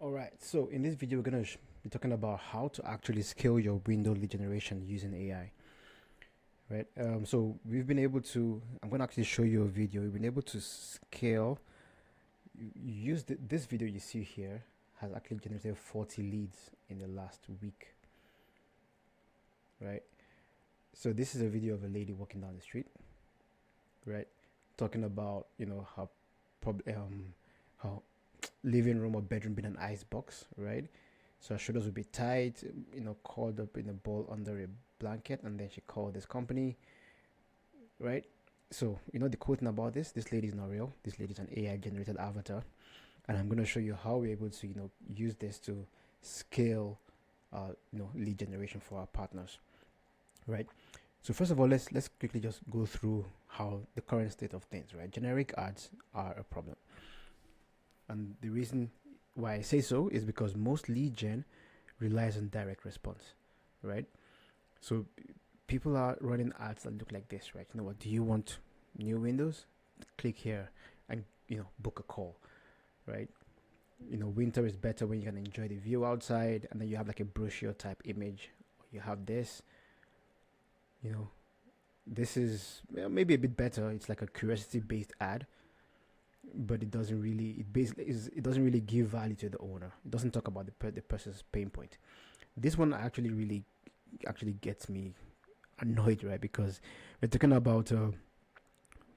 All right, so in this video, we're going to be talking about how to actually scale your window lead generation using AI, right? So we've been able to, I'm going to actually show you a video. We've been able to scale, you use this video you see here has actually generated 40 leads in the last week, right? So this is a video of a lady walking down the street, right? Talking about, how living room or bedroom being an ice box, right? So her shoulders would be tight, curled up in a ball under a blanket, and then she called this company, right? So the cool thing about this lady is not real. This lady is an AI generated avatar, and I'm going to show you how we're able to use this to scale lead generation for our partners, right? So first of all, let's quickly just go through how the current state of things, right? Generic ads are a problem. And the reason why I say so is because most lead gen relies on direct response, right? So people are running ads that look like this, right? You know what? Do you want new windows? Click here and book a call, right? Winter is better when you can enjoy the view outside, and then you have like a brochure type image. You have this, this is maybe a bit better. It's like a curiosity based ad, but it doesn't really, it doesn't really give value to the owner. It doesn't talk about the person's pain point. This one actually gets me annoyed, right? Because we're talking about a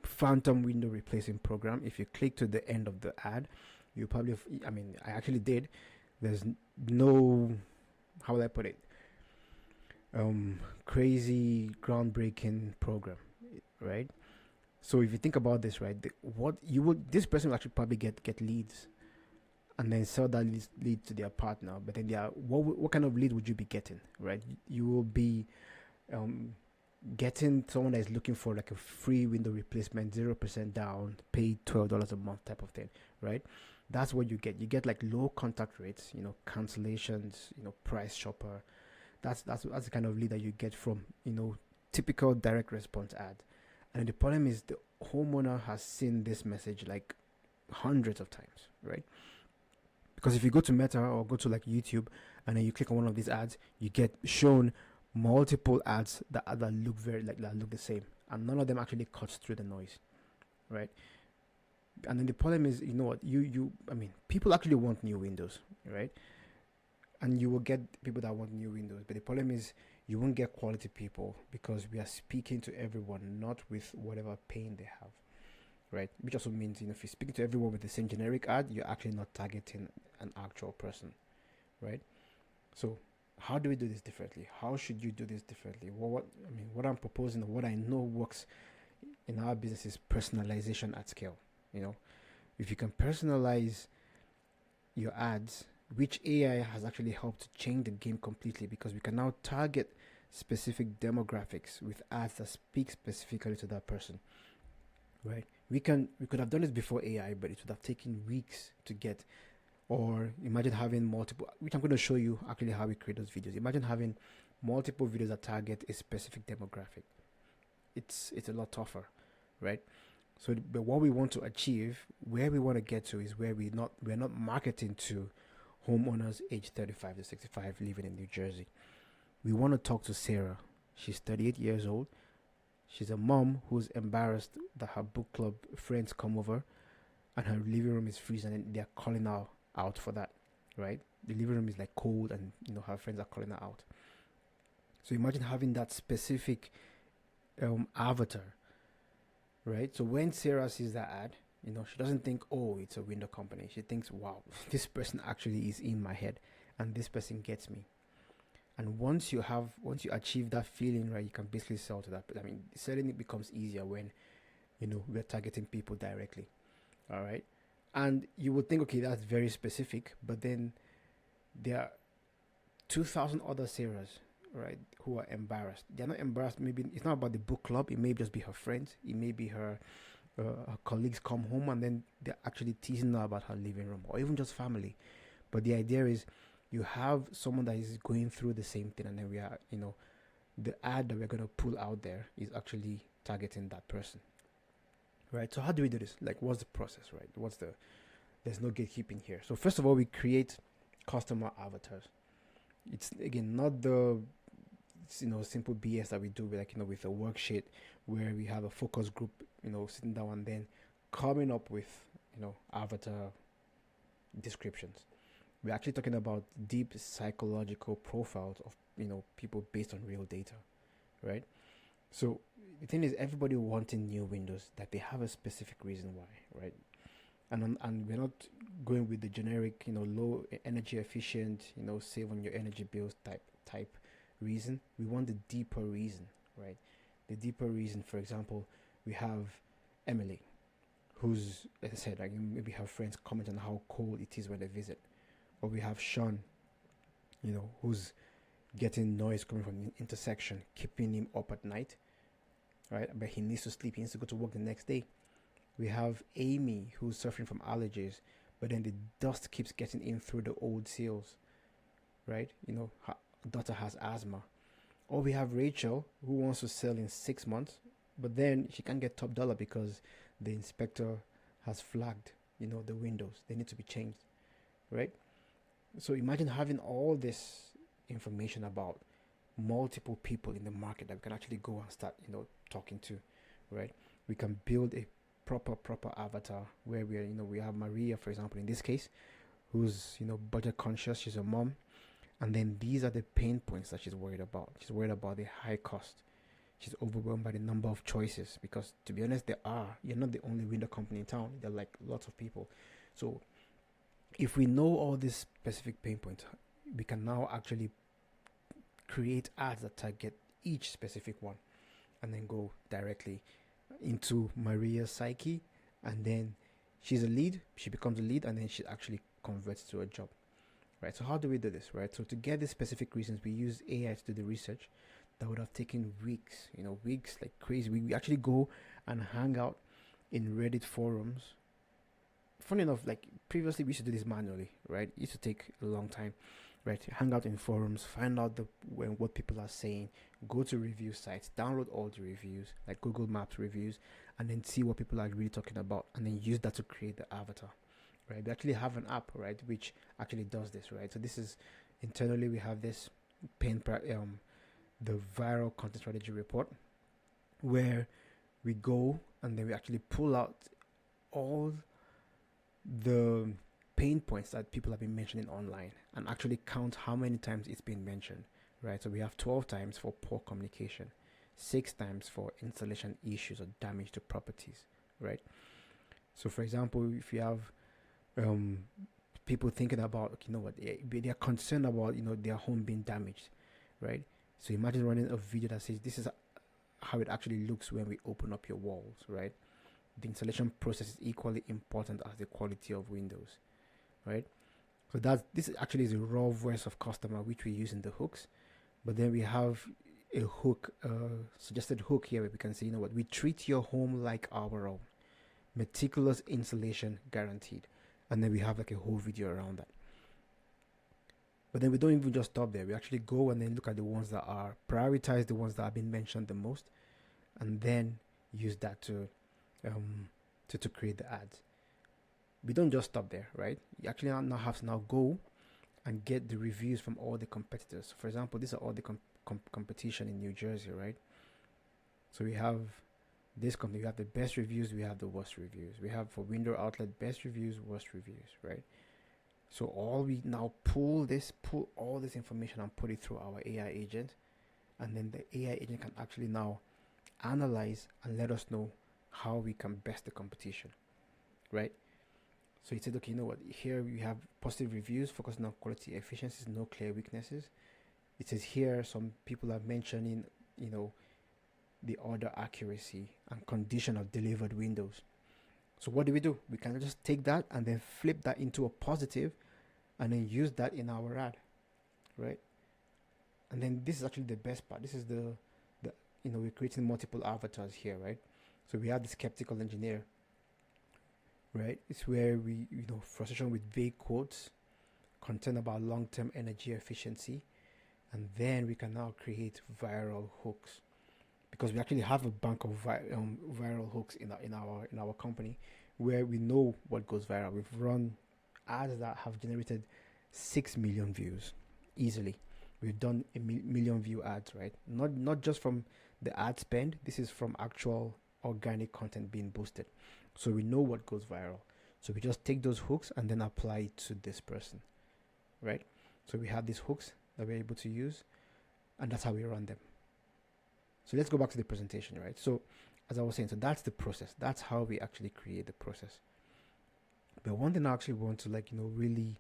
phantom window replacing program. If you click to the end of the ad, you probably, I actually did, there's no, how will I put it, crazy groundbreaking program, right? So if you think about this, right, this person will actually probably get leads, and then sell that lead to their partner. But then what kind of lead would you be getting, right? You will be getting someone that is looking for like a free window replacement, 0% down, pay $12 a month type of thing, right? That's what you get. You get like low contact rates, cancellations, price shopper. That's the kind of lead that you get from typical direct response ad. And the problem is the homeowner has seen this message like hundreds of times, right? Because if you go to Meta or go to like YouTube and then you click on one of these ads, you get shown multiple ads that look that look the same, and none of them actually cuts through the noise, right? And then the problem is, people actually want new windows, right? And you will get people that want new windows, but the problem is you won't get quality people because we are speaking to everyone, not with whatever pain they have, right? Which also means, if you're speaking to everyone with the same generic ad, you're actually not targeting an actual person, right? So how do we do this differently? How should you do this differently? What I'm proposing, or what I know works in our business, is personalization at scale. If you can personalize your ads, which AI has actually helped to change the game completely, because we can now target specific demographics with ads that speak specifically to that person, right? We could have done this before AI, but it would have taken weeks to get. Or imagine having multiple, which I'm going to show you actually how we create those videos. Imagine having multiple videos that target a specific demographic. It's a lot tougher, right? So but what we want to achieve, where we want to get to, is where we're not marketing to homeowners age 35 to 65 living in New Jersey. We want to talk to Sarah. She's 38 years old. She's a mom who's embarrassed that her book club friends come over and her living room is freezing, and they're calling her out for that, right? The living room is like cold, and her friends are calling her out. So imagine having that specific avatar, right? So when Sarah sees that ad, she doesn't think, oh, it's a window company. She thinks, wow, this person actually is in my head, and this person gets me. And once you achieve that feeling, right, you can basically sell to that. Selling it becomes easier when we're targeting people directly. All right. And you would think, okay, that's very specific, but then there are 2,000 other Sarahs, right, who are embarrassed. They're not embarrassed. Maybe it's not about the book club. It may just be her friends. It may be her colleagues come home and then they're actually teasing her about her living room, or even just family. But the idea is you have someone that is going through the same thing, and then we are, the ad that we're going to pull out there is actually targeting that person. Right. So how do we do this? Like, what's the process, right? There's no gatekeeping here. So first of all, we create customer avatars. It's again not the simple BS that we do with with a worksheet where we have a focus group sitting down and then coming up with avatar descriptions. We're actually talking about deep psychological profiles of people based on real data, right? So the thing is, everybody wanting new windows that they have a specific reason why, right? And we're not going with the generic low energy efficient save on your energy bills type reason. We want the deeper reason, right? The deeper reason, for example, we have Emily, who's, as I said, like maybe her friends comment on how cold it is when they visit, or we have Sean, who's getting noise coming from the intersection, keeping him up at night, right? But he needs to sleep. He needs to go to work the next day. We have Amy, who's suffering from allergies, but then the dust keeps getting in through the old seals, right? Her daughter has asthma. Or we have Rachel, who wants to sell in 6 months, but then she can't get top dollar because the inspector has flagged, the windows. They need to be changed, right? So imagine having all this information about multiple people in the market that we can actually go and start, talking to, right? We can build a proper avatar where we have Maria, for example, in this case, who's budget conscious. She's a mom, and then these are the pain points that she's worried about. She's worried about the high cost. She's overwhelmed by the number of choices because, to be honest, you're not the only window company in town. There are like lots of people. So if we know all these specific pain points, we can now actually create ads that target each specific one and then go directly into Maria's psyche, and then she's a lead, she becomes a lead, and then she actually converts to a job, right? So how do we do this, right? So to get the specific reasons, we use AI to do the research that would have taken weeks, weeks like crazy. We actually go and hang out in Reddit forums. Funny enough, like previously we used to do this manually, right? It used to take a long time, right? Hang out in forums, find out what people are saying, go to review sites, download all the reviews, like Google Maps reviews, and then see what people are really talking about, and then use that to create the avatar, right? We actually have an app, right, which actually does this, right? So this is internally we have this the viral content strategy report, where we go and then we actually pull out all the pain points that people have been mentioning online and actually count how many times it's been mentioned, right? So we have 12 times for poor communication, 6 times for installation issues or damage to properties, right? So for example, if you have people thinking about, they are concerned about, their home being damaged, right? So imagine running a video that says this is how it actually looks when we open up your walls, right? The installation process is equally important as the quality of windows, right? So this actually is a raw voice of customer which we use in the hooks, but then we have a hook, suggested hook here where we can say, we treat your home like our own, meticulous installation guaranteed, and then we have like a whole video around that. But then we don't even just stop there. We actually go and then look at the ones that are prioritize the ones that have been mentioned the most, and then use that to create the ads. We don't just stop there, right? You actually now have to go and get the reviews from all the competitors. So for example, these are all the competition in New Jersey, right? So we have this company, we have the best reviews, we have the worst reviews. We have for window outlet, best reviews, worst reviews, right? So all we now pull all this information and put it through our AI agent, and then the AI agent can actually now analyze and let us know how we can best the competition, right? So it said, okay, here we have positive reviews focusing on quality, efficiencies, no clear weaknesses. It says here some people are mentioning, the order accuracy and condition of delivered windows. So what do? We can just take that and then flip that into a positive and then use that in our ad, right? And then this is actually the best part. This is the we're creating multiple avatars here, right? So we have the skeptical engineer, right? It's where we, frustration with vague quotes, content about long-term energy efficiency, and then we can now create viral hooks, because we actually have a bank of viral hooks in our company, where we know what goes viral. We've run ads that have generated 6 million views easily. We've done a million view ads, right? Not just from the ad spend. This is from actual organic content being boosted. So we know what goes viral. So we just take those hooks and then apply it to this person, right? So we have these hooks that we're able to use, and that's how we run them. So let's go back to the presentation, right? So as I was saying, so that's the process. That's how we actually create the process. But one thing I actually want to really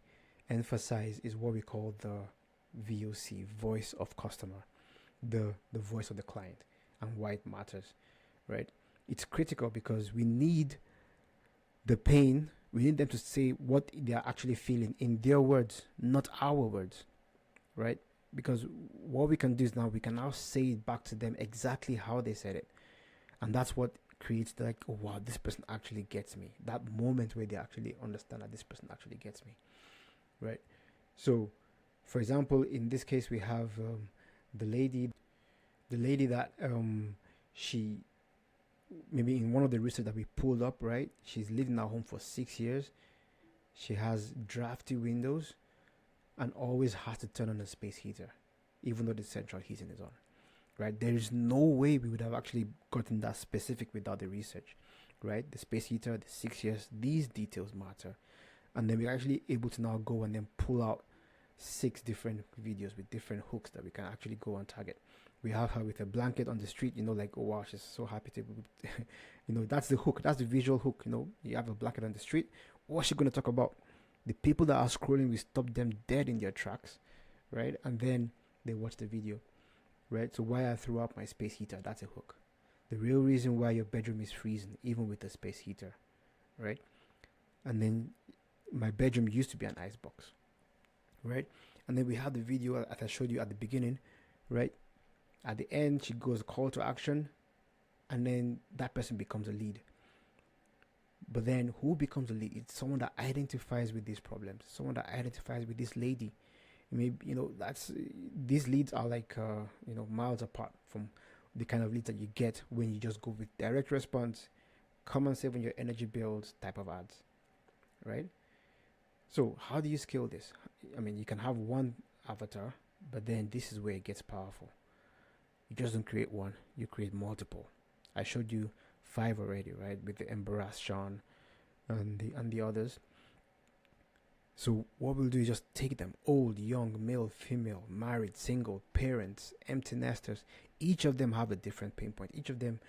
emphasize is what we call the VOC, voice of customer, the voice of the client, and why it matters, right? It's critical because we need the pain. We need them to say what they are actually feeling in their words, not our words, right? Because what we can do is now we can now say it back to them exactly how they said it, and that's what creates the oh wow, this person actually gets me. That moment where they actually understand that this person actually gets me, right? So, for example, in this case, we have the lady that she maybe in one of the research that we pulled up, right? She's lived in our home for 6 years. She has drafty windows and always has to turn on the space heater, even though the central heating is on, right? There is no way we would have actually gotten that specific without the research, right? The space heater, the 6 years, these details matter. And then we're actually able to now go and then pull out 6 different videos with different hooks that we can actually go and target. We have her with a blanket on the street, oh wow, she's so happy to, that's the hook, that's the visual hook. You have a blanket on the street. What's she going to talk about? The people that are scrolling, we stop them dead in their tracks, right? And then they watch the video, right? So why I threw out my space heater, that's a hook. The real reason why your bedroom is freezing, even with the space heater, right? And then my bedroom used to be an icebox, right? And then we have the video that I showed you at the beginning, right? At the end, she goes call to action, and then that person becomes a lead. But then who becomes a lead? It's someone that identifies with these problems, someone that identifies with this lady. Maybe, that's these leads are like, miles apart from the kind of leads that you get when you just go with direct response, come and save on your energy bills type of ads, right? So how do you scale this? You can have one avatar, but then this is where it gets powerful. You just don't create one, you create multiple. I showed you 5 already, right? With the embarrassed Sean and the others. So what we'll do is just take them, old, young, male, female, married, single, parents, empty nesters. Each of them have a different pain point. Each of them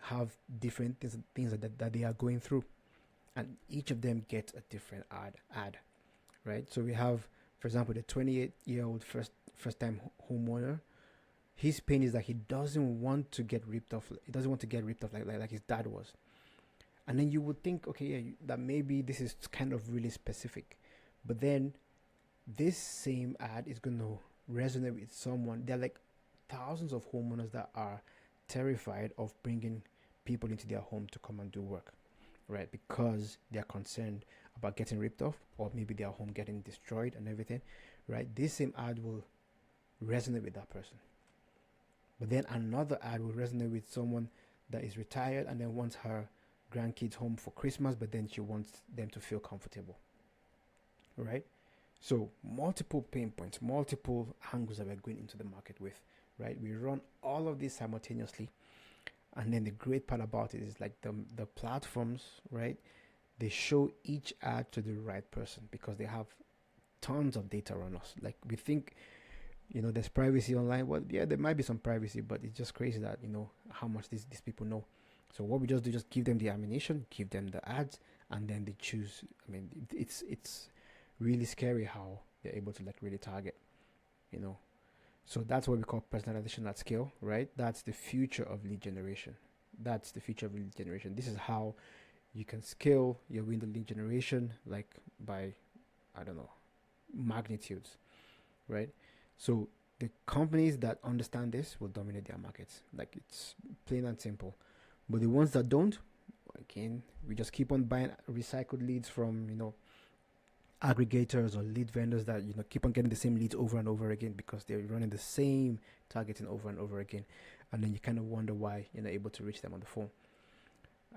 have different things that they are going through. And each of them gets a different ad, right? So we have, for example, the 28-year-old first-time homeowner. His pain is that he doesn't want to get ripped off. He doesn't want to get ripped off like his dad was. And then you would think, okay, yeah, that maybe this is kind of really specific. But then this same ad is going to resonate with someone. There are like thousands of homeowners that are terrified of bringing people into their home to come and do work, right? Because they're concerned about getting ripped off, or maybe their home getting destroyed and everything, right? This same ad will resonate with that person. But then another ad will resonate with someone that is retired and then wants her grandkids home for Christmas, but then she wants them to feel comfortable, right? So multiple pain points, multiple angles that we're going into the market with, right? We run all of this simultaneously. And then the great part about it is like the platforms, right? They show each ad to the right person because they have tons of data on us. Like we think, there's privacy online. Well, yeah, there might be some privacy, but it's just crazy that, how much these people know. So what we just do, just give them the ammunition, give them the ads, and then they choose. It's really scary how they're able to really target, So that's what we call personalization at scale, right? That's the future of lead generation. This is how you can scale your window lead generation, like by, magnitudes, right? So the companies that understand this will dominate their markets. Like it's plain and simple. But the ones that don't, again, we just keep on buying recycled leads from, aggregators or lead vendors that keep on getting the same leads over and over again because they're running the same targeting over and over again, and then you kind of wonder why you're not able to reach them on the phone.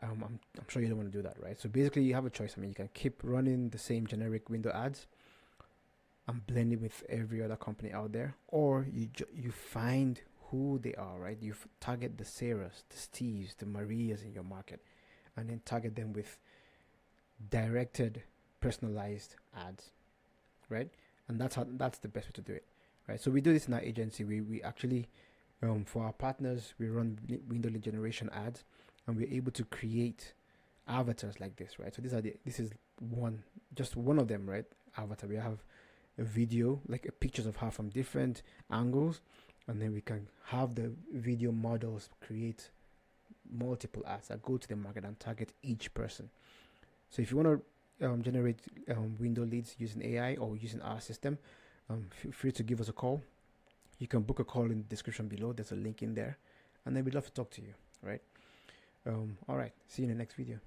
I'm sure you don't want to do that, right? So basically you have a choice. You can keep running the same generic window ads, and blend it with every other company out there, or you find who they are, right? You target the Sarahs, the Steves, the Marias in your market, and then target them with directed, personalized ads, right? And that's the best way to do it, right? So we do this in our agency. We actually, for our partners, we run window lead generation ads, and we're able to create avatars like this, right? So this is just one of them, right? Avatar. We have a video, like pictures of her from different angles, and then we can have the video models create multiple ads that go to the market and target each person. So if you want to generate window leads using AI or using our system, feel free to give us a call. You can book a call in the description below. There's a link in there, and then we'd love to talk to you, right? All right. See you in the next video.